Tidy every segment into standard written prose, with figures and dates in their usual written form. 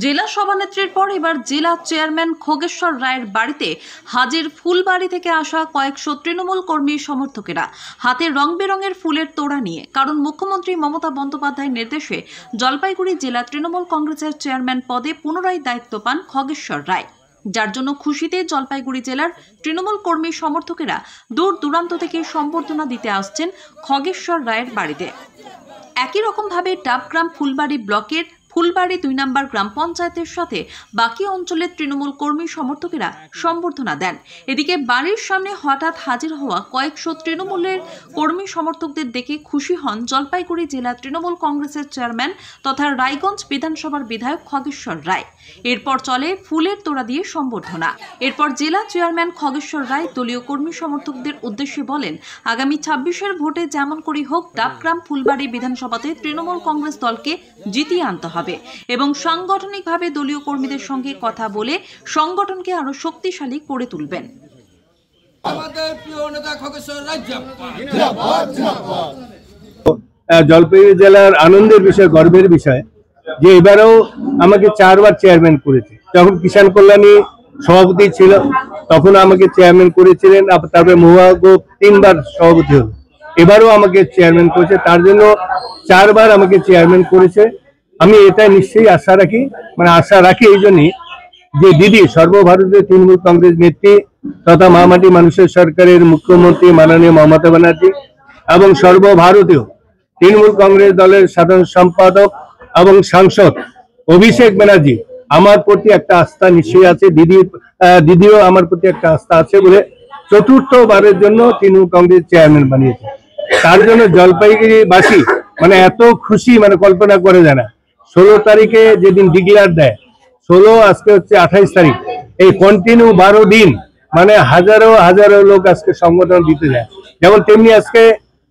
জেলা সভানেত্রীর পর এবার জেলা চেয়ারম্যান খগেশ্বর রায়ের বাড়িতে হাজির ফুলবাড়ি থেকে আসা কয়েকশো তৃণমূল কর্মী সমর্থকেরা হাতে রং বেরঙের ফুলের তোড়া নিয়ে। কারণ মুখ্যমন্ত্রী মমতা বন্দ্যোপাধ্যায়ের নির্দেশে জলপাইগুড়ি জেলা তৃণমূল কংগ্রেসের চেয়ারম্যান পদে পুনরায় দায়িত্ব পান খগেশ্বর রায়, যার জন্য খুশিতে জলপাইগুড়ি জেলার তৃণমূল কর্মী সমর্থকেরা দূর দূরান্ত থেকে সম্বর্ধনা দিতে আসছেন খগেশ্বর রায়ের বাড়িতে। একই রকমভাবে ডাবগ্রাম ফুলবাড়ি ব্লকের ফুলবাড়ি 2 নম্বর গ্রাম পঞ্চায়েতের সাথে বাকি অঞ্চলের তৃণমূল কর্মী সমর্থকেরা সম্বর্ধনা দেন। এদিকে বাড়ির সামনে হঠাৎ হাজির হওয়া কয়েকশো তৃণমূলের কর্মী সমর্থকদের দেখে খুশি হন জলপাইগুড়ি জেলা তৃণমূল কংগ্রেসের চেয়ারম্যান তথা রায়গঞ্জ বিধানসভার বিধায়ক খগেশ্বর রায়। এরপর চলে ফুলের তোড়া দিয়ে সম্বর্ধনা। এরপর জেলা চেয়ারম্যান খগেশ্বর রায় দলীয় কর্মী সমর্থকদের উদ্দেশ্যে বলেন, আগামী 26-এর ভোটে যেমন করে হোক ডাবগ্রাম ফুলবাড়ি বিধানসভাতে তৃণমূল কংগ্রেস দলকে জিতিয়ে আনতে হবে এবং সাংগঠনিকভাবে দলীয় কর্মীদের সঙ্গে কথা বলে সংগঠনকে আরো শক্তিশালী করে তুলবেন। জলপাইগুড়ি জেলার আনন্দের বিষয়, গর্বের বিষয় যে এবারেও আমাকে 4 বার চেয়ারম্যান করেছে। যখন কিষাণ কল্যাণী সভাপতি ছিল তখন আমাকে চেয়ারম্যান করেছিলেন, তারপরে মহুয়াগো 3 বার সভাপতি হল, এবারও আমাকে চেয়ারম্যান করেছে। তার জন্য 4 বার আমাকে চেয়ারম্যান করেছে। আমি এটা নিশ্চয়ই আশা রাখি এই জন্যই যে দিদি সর্বভারতীয় তৃণমূল কংগ্রেস নেত্রী তথা মহামাটি মানুষের সরকারের মুখ্যমন্ত্রী মাননীয় মমতা ব্যানার্জি এবং সর্বভারতীয় তৃণমূল কংগ্রেস দলের সাধারণ সম্পাদক এবং সাংসদ অভিষেক ব্যানার্জি আমার প্রতি একটা আস্থা নিশ্চয়ই আছে। দিদিও আমার প্রতি একটা আস্থা আছে বলে 4র্থবারের জন্য তৃণমূল কংগ্রেস চেয়ারম্যান বানিয়েছে। তার জন্য জলপাইগুড়িবাসী এত খুশি কল্পনা করে যায় না। 16 তারিখে যেদিন ডিক্লেয়ার দেয়, 16 আজকে হচ্ছে 28 তারিখ, এই কন্টিনিউ 12 দিন হাজারো হাজারো লোক আজকে সংগঠন দিতে যায়। যেমন তেমনি আজকে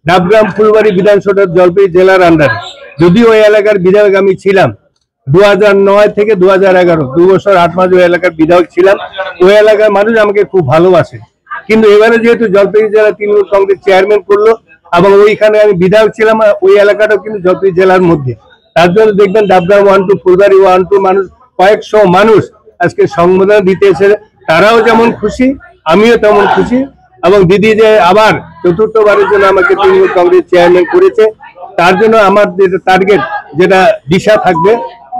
ডাবগ্রাম ফুলবাড়ি বিধানসভা জলপাইগুড়ি জেলার আন্ডারে, যদিও ওই এলাকার বিধায়ক আমি ছিলাম 2009 থেকে 2011, 2 বছর 8 মাস ওই এলাকার বিধায়ক ছিলাম। ওই এলাকার মানুষ আমাকে খুব ভালোবাসে, কিন্তু এবারে যেহেতু জলপাইগুড়ি জেলা তৃণমূল কংগ্রেস চেয়ারম্যান করলো এবং ওইখানে আমি বিধায়ক ছিলাম, ওই এলাকাটাও কিন্তু জলপাইগুড়ি জেলার মধ্যে, তার জন্য দেখবেন ডাবগ্রাম 1 to ফুলবাড়ি 1 to মানুষ, কয়েকশো মানুষ আজকে সম্বোধনা দিতে এসে, তারাও যেমন খুশি আমিও তেমন খুশি। এবং দিদি যে আবার 4র্থবারের জন্য আমাকে তৃণমূল কংগ্রেস চেয়ারম্যান করেছে, তার জন্য আমার যেটা টার্গেট, যেটা দিশা থাকবে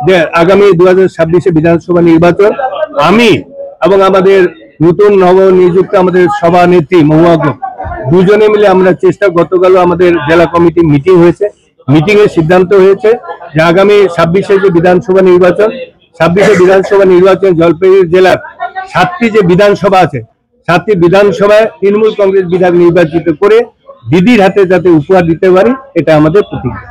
যে আগামী 2026-এ বিধানসভা নির্বাচন আমি এবং আমাদের নতুন নবনিযুক্ত আমাদের সভানেত্রী মহুয়াগো দুজনে মিলে আমরা চেষ্টা, গতকালও আমাদের জেলা কমিটি মিটিং হয়েছে, মিটিং এর সিদ্ধান্ত হয়েছে যে আগামী 26-এ যে বিধানসভা নির্বাচন, 26-এ বিধানসভা নির্বাচন জলপাইগুড়ি জেলার 7টি যে বিধানসভা আছে, 7টি বিধানসভায় তৃণমূল কংগ্রেস বিধায়ক নির্বাচিত করে দিদির হাতে যাতে উপহার দিতে পারি, এটা আমাদের প্রতিজ্ঞা।